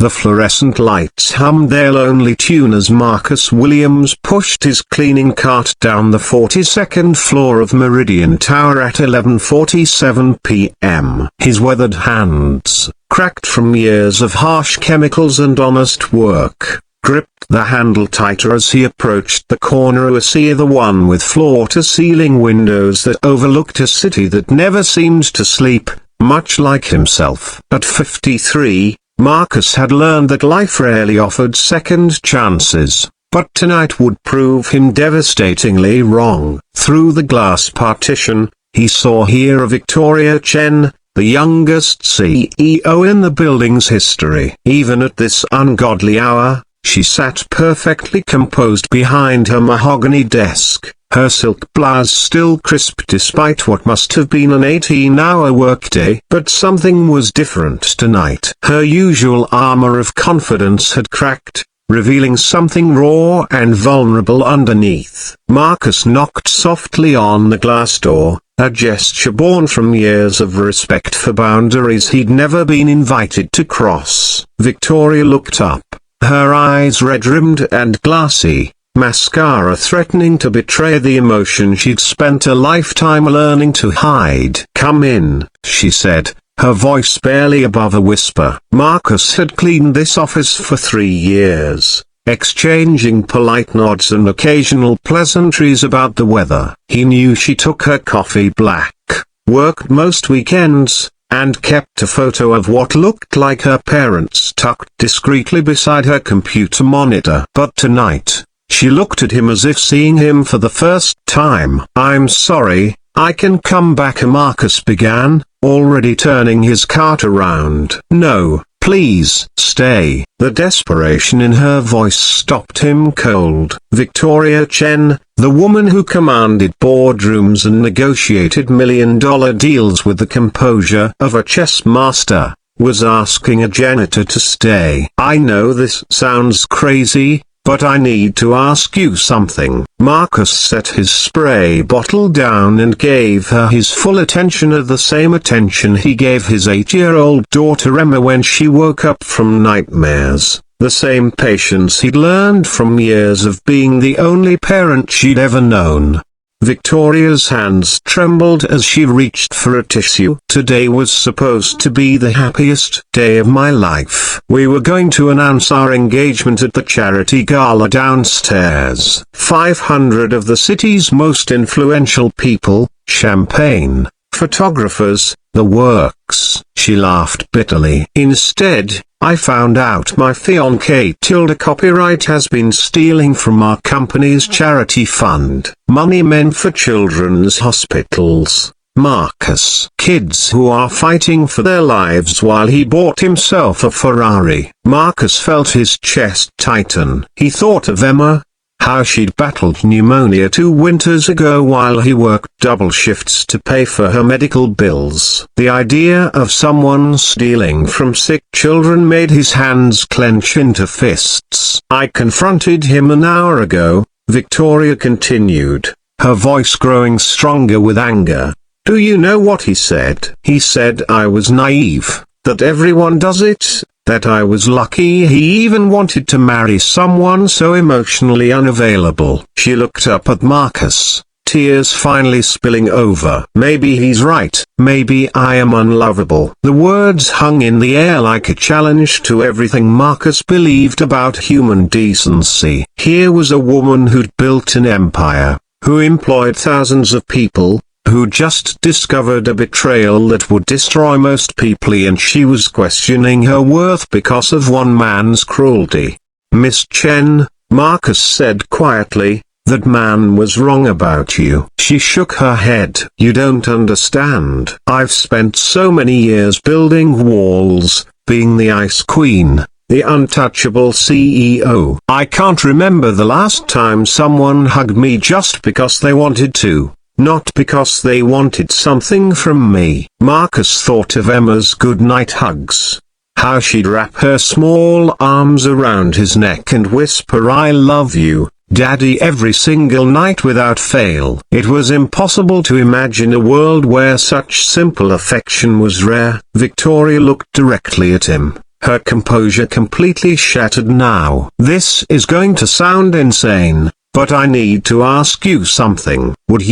The fluorescent lights hummed their lonely tune as Marcus Williams pushed his cleaning cart down the 42nd floor of Meridian Tower at 11:47 p.m. His weathered hands, cracked from years of harsh chemicals and honest work, gripped the handle tighter as he approached the corner of the one with floor-to-ceiling windows that overlooked a city that never seemed to sleep, much like himself. At 53, Marcus had learned that life rarely offered second chances, but tonight would prove him devastatingly wrong. Through the glass partition, he saw here Victoria Chen, the youngest CEO in the building's history. Even at this ungodly hour, she sat perfectly composed behind her mahogany desk, her silk blouse still crisp despite what must have been an 18-hour workday. But something was different tonight. Her usual armor of confidence had cracked, revealing something raw and vulnerable underneath. Marcus knocked softly on the glass door, a gesture born from years of respect for boundaries he'd never been invited to cross. Victoria looked up, her eyes red-rimmed and glassy, mascara threatening to betray the emotion she'd spent a lifetime learning to hide. "Come in," she said, her voice barely above a whisper. Marcus had cleaned this office for 3 years, exchanging polite nods and occasional pleasantries about the weather. He knew she took her coffee black, worked most weekends, and kept a photo of what looked like her parents tucked discreetly beside her computer monitor. But tonight, she looked at him as if seeing him for the first time. "I'm sorry, I can come back," Marcus began, already turning his cart around. "No, please stay." The desperation in her voice stopped him cold. Victoria Chen, the woman who commanded boardrooms and negotiated million-dollar deals with the composure of a chess master, was asking a janitor to stay. "I know this sounds crazy, but I need to ask you something." Marcus set his spray bottle down and gave her his full attention, the same attention he gave his 8-year-old daughter Emma when she woke up from nightmares, the same patience he'd learned from years of being the only parent she'd ever known. Victoria's hands trembled as she reached for a tissue. "Today was supposed to be the happiest day of my life. We were going to announce our engagement at the charity gala downstairs. 500 of the city's most influential people, champagne, photographers, the works." She laughed bitterly. "Instead, I found out my fiancé Tilda copyright has been stealing from our company's charity fund. Money meant for children's hospitals, Marcus. Kids who are fighting for their lives while he bought himself a Ferrari." Marcus felt his chest tighten. He thought of Emma, how she'd battled pneumonia 2 winters ago while he worked double shifts to pay for her medical bills. The idea of someone stealing from sick children made his hands clench into fists. "I confronted him an hour ago," Victoria continued, her voice growing stronger with anger. "Do you know what he said? He said I was naive, that everyone does it, that I was lucky he even wanted to marry someone so emotionally unavailable." She looked up at Marcus, tears finally spilling over. "Maybe he's right. Maybe I am unlovable." The words hung in the air like a challenge to everything Marcus believed about human decency. Here was a woman who'd built an empire, who employed thousands of people, who just discovered a betrayal that would destroy most people, and she was questioning her worth because of one man's cruelty. "Miss Chen," Marcus said quietly, "that man was wrong about you." She shook her head. "You don't understand. I've spent so many years building walls, being the Ice Queen, the untouchable CEO. I can't remember the last time someone hugged me just because they wanted to. Not because they wanted something from me." Marcus thought of Emma's goodnight hugs. How she'd wrap her small arms around his neck and whisper "I love you, Daddy" every single night without fail. It was impossible to imagine a world where such simple affection was rare. Victoria looked directly at him, her composure completely shattered now. "This is going to sound insane, but I need to ask you something. Would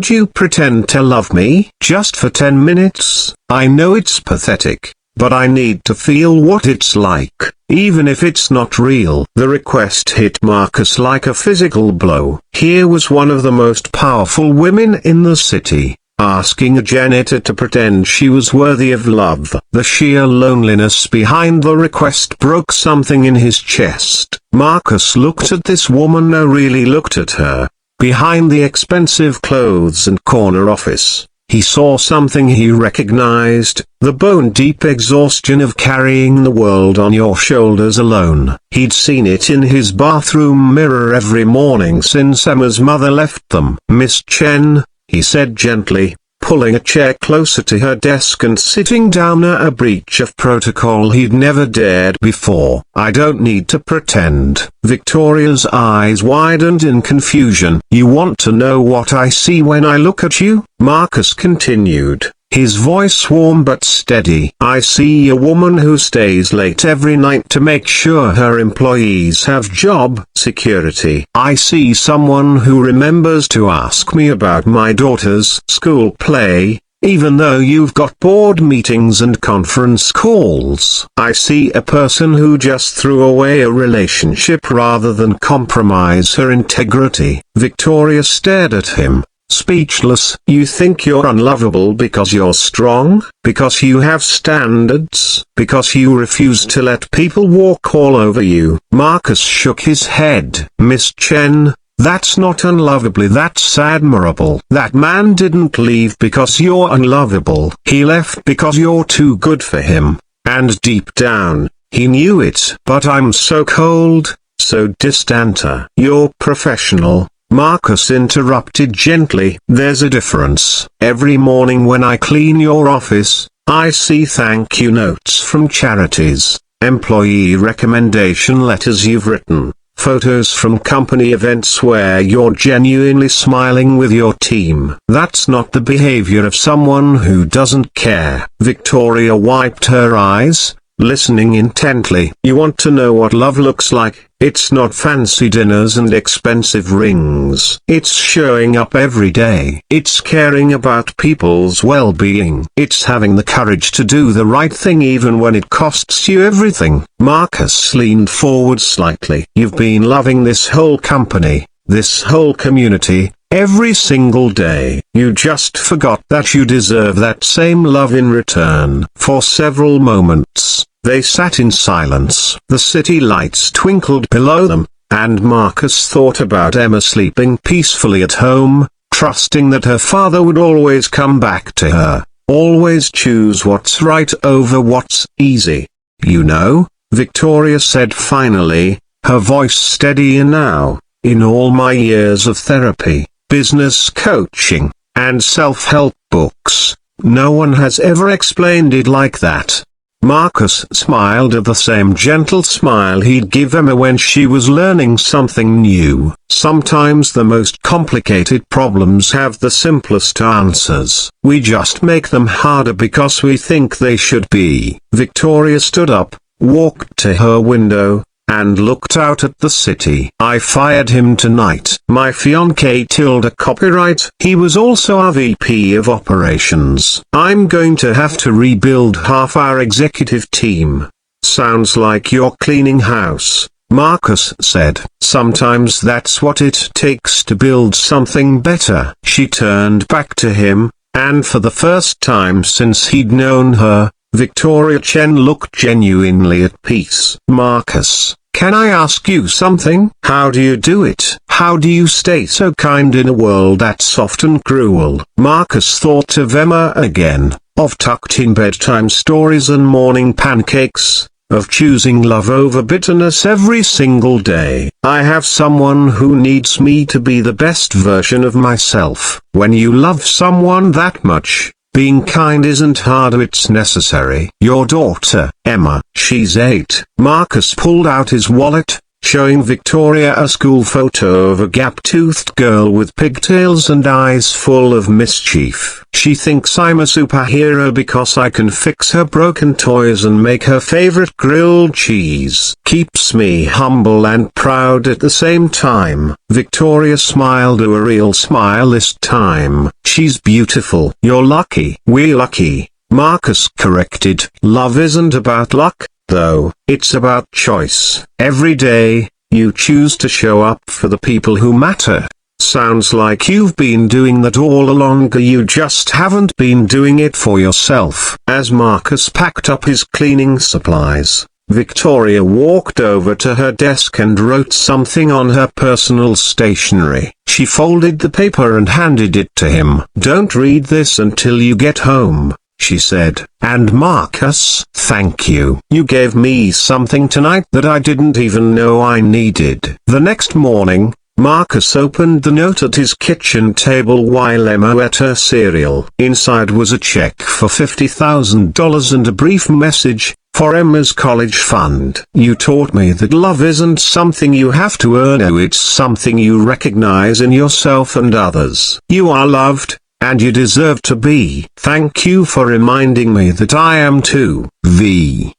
you pretend to love me? Just for 10 minutes? I know it's pathetic, but I need to feel what it's like, even if it's not real." The request hit Marcus like a physical blow. Here was one of the most powerful women in the city, asking a janitor to pretend she was worthy of love. The sheer loneliness behind the request broke something in his chest. Marcus looked at this woman, no, really looked at her. Behind the expensive clothes and corner office, he saw something he recognized, the bone-deep exhaustion of carrying the world on your shoulders alone. He'd seen it in his bathroom mirror every morning since Emma's mother left them. "Miss Chen," he said gently, pulling a chair closer to her desk and sitting down, a breach of protocol he'd never dared before. "I don't need to pretend." Victoria's eyes widened in confusion. "You want to know what I see when I look at you?" Marcus continued, his voice warm but steady. "I see a woman who stays late every night to make sure her employees have job security. I see someone who remembers to ask me about my daughter's school play, even though you've got board meetings and conference calls. I see a person who just threw away a relationship rather than compromise her integrity." Victoria stared at him, speechless. "You think you're unlovable because you're strong? Because you have standards? Because you refuse to let people walk all over you?" Marcus shook his head. "Miss Chen, that's not unlovable, that's admirable. That man didn't leave because you're unlovable. He left because you're too good for him, and deep down, he knew it. But I'm so cold, so distant." "You're professional," Marcus interrupted gently. "There's a difference. Every morning when I clean your office, I see thank you notes from charities, employee recommendation letters you've written, photos from company events where you're genuinely smiling with your team. That's not the behavior of someone who doesn't care." Victoria wiped her eyes, listening intently. "You want to know what love looks like? It's not fancy dinners and expensive rings. It's showing up every day. It's caring about people's well-being. It's having the courage to do the right thing even when it costs you everything." Marcus leaned forward slightly. "You've been loving this whole company, this whole community, every single day. You just forgot that you deserve that same love in return." For several moments, they sat in silence. The city lights twinkled below them, and Marcus thought about Emma sleeping peacefully at home, trusting that her father would always come back to her, always choose what's right over what's easy. "You know," Victoria said finally, her voice steadier now, "in all my years of therapy, business coaching, and self-help books, no one has ever explained it like that." Marcus smiled the same gentle smile he'd give Emma when she was learning something new. Sometimes the most complicated problems have the simplest answers. We just make them harder because we think they should be. Victoria stood up, walked to her window, and looked out at the city. "I fired him tonight. My fiancée tilde copyright. He was also our VP of operations. I'm going to have to rebuild half our executive team." "Sounds like you're cleaning house," Marcus said. "Sometimes that's what it takes to build something better." She turned back to him, and for the first time since he'd known her, Victoria Chen looked genuinely at peace. "Marcus, can I ask you something? How do you do it? How do you stay so kind in a world that's often cruel?" Marcus thought of Emma again, of tucked-in bedtime stories and morning pancakes, of choosing love over bitterness every single day. "I have someone who needs me to be the best version of myself." When you love someone that much, being kind isn't hard, it's necessary. "Your daughter, Emma, she's 8. Marcus pulled out his wallet, showing Victoria a school photo of a gap-toothed girl with pigtails and eyes full of mischief. She thinks I'm a superhero because I can fix her broken toys and make her favorite grilled cheese. Keeps me humble and proud at the same time. Victoria smiled a real smile this time. She's beautiful. You're lucky. We're lucky, Marcus corrected. Love isn't about luck, though. It's about choice. Every day, you choose to show up for the people who matter. Sounds like you've been doing that all along, you just haven't been doing it for yourself. As Marcus packed up his cleaning supplies, Victoria walked over to her desk and wrote something on her personal stationery. She folded the paper and handed it to him. "Don't read this until you get home," she said. "And Marcus, thank you. You gave me something tonight that I didn't even know I needed." The next morning, Marcus opened the note at his kitchen table while Emma ate her cereal. Inside was a check for $50,000 and a brief message, "For Emma's college fund. You taught me that love isn't something you have to earn, it's something you recognize in yourself and others. You are loved, and you deserve to be. Thank you for reminding me that I am too."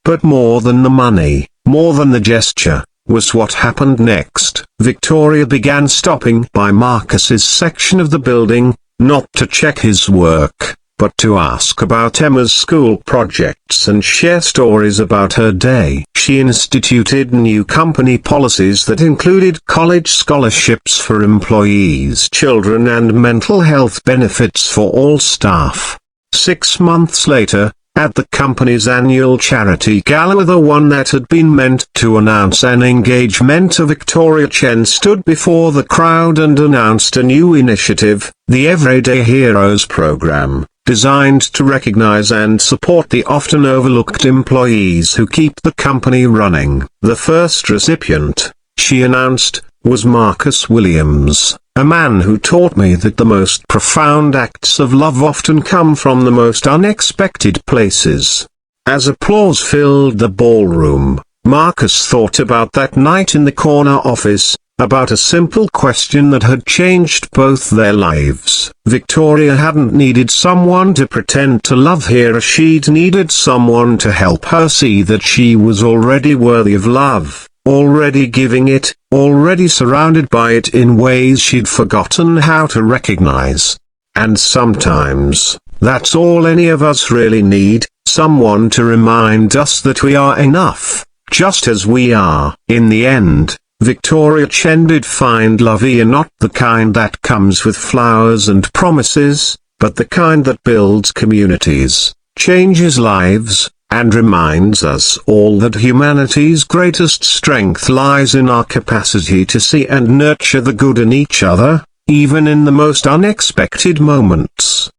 But more than the money, more than the gesture, was what happened next. Victoria began stopping by Marcus's section of the building, not to check his work, but to ask about Emma's school projects and share stories about her day. She instituted new company policies that included college scholarships for employees' children and mental health benefits for all staff. 6 months later, at the company's annual charity gala, the one that had been meant to announce an engagement, Victoria Chen stood before the crowd and announced a new initiative, the Everyday Heroes program, designed to recognize and support the often overlooked employees who keep the company running. The first recipient, she announced, was Marcus Williams, a man who taught me that the most profound acts of love often come from the most unexpected places. As applause filled the ballroom, Marcus thought about that night in the corner office, about a simple question that had changed both their lives. Victoria hadn't needed someone to pretend to love her, she'd needed someone to help her see that she was already worthy of love, already giving it, already surrounded by it in ways she'd forgotten how to recognize. And sometimes, that's all any of us really need, someone to remind us that we are enough, just as we are. In the end, Victoria Chen did find love here, not the kind that comes with flowers and promises, but the kind that builds communities, changes lives, and reminds us all that humanity's greatest strength lies in our capacity to see and nurture the good in each other, even in the most unexpected moments.